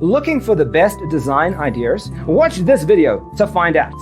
Looking for the best design ideas? Watch this video to find out.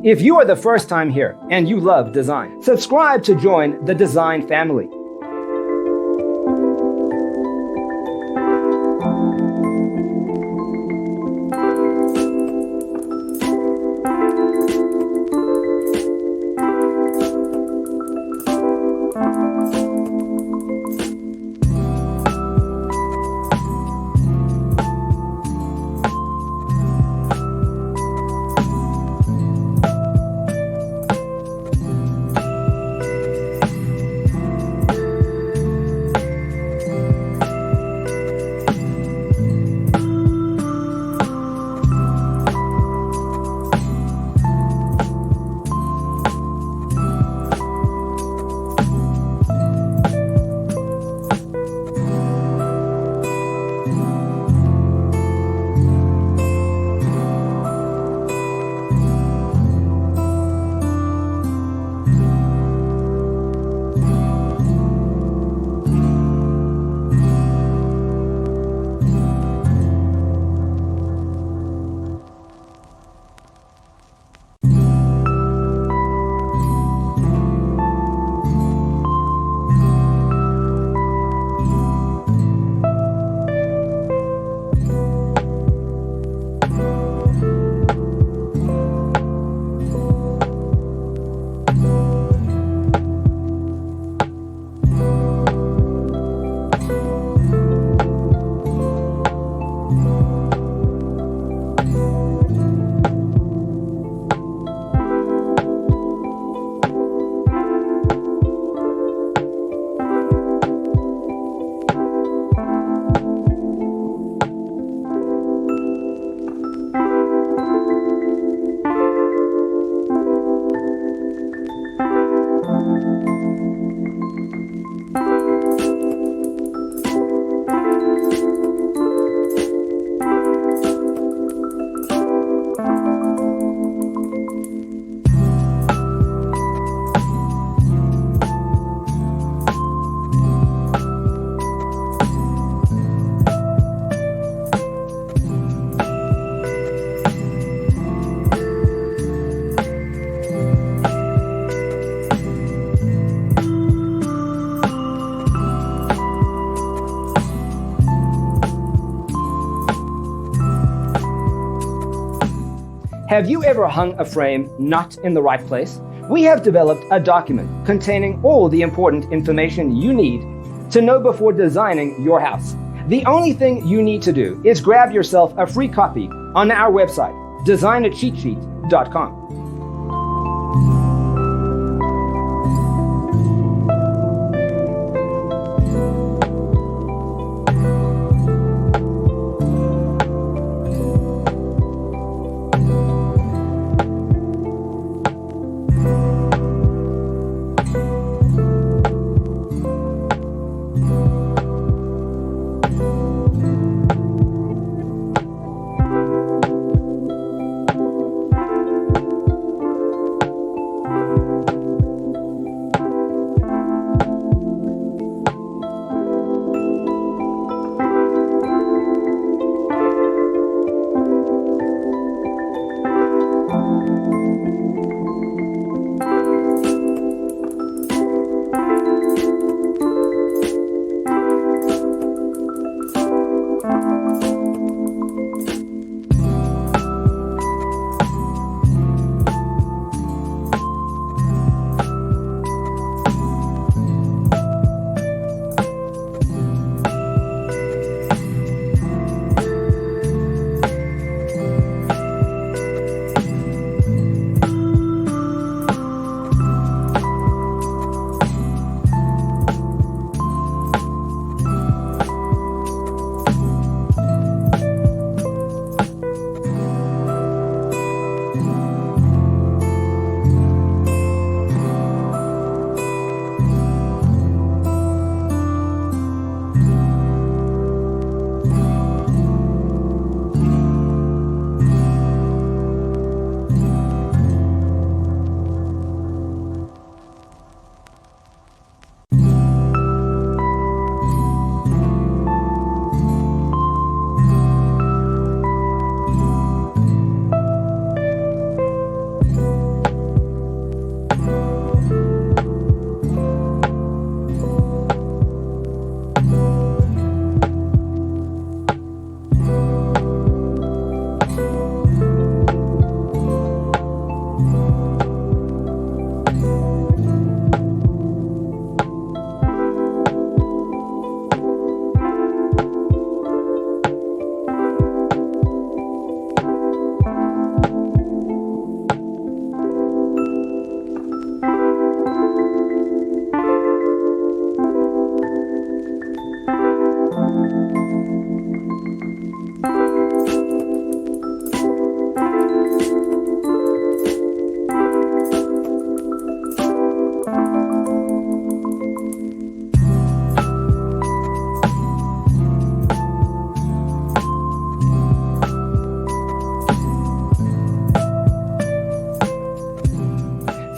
If you are the first time here and you love design, subscribe to join the design family. Have you ever hung a frame not in the right place? We have developed a document containing all the important information you need to know before designing your house. The only thing you need to do is grab yourself a free copy on our website, designercheatsheet.com.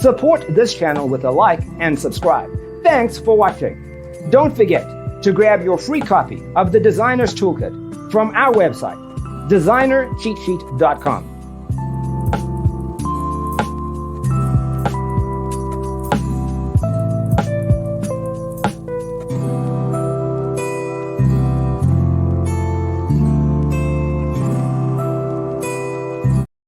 Support this channel with a like and subscribe. Thanks for watching. Don't forget to grab your free copy of the Designer's Toolkit from our website, designercheatsheet.com.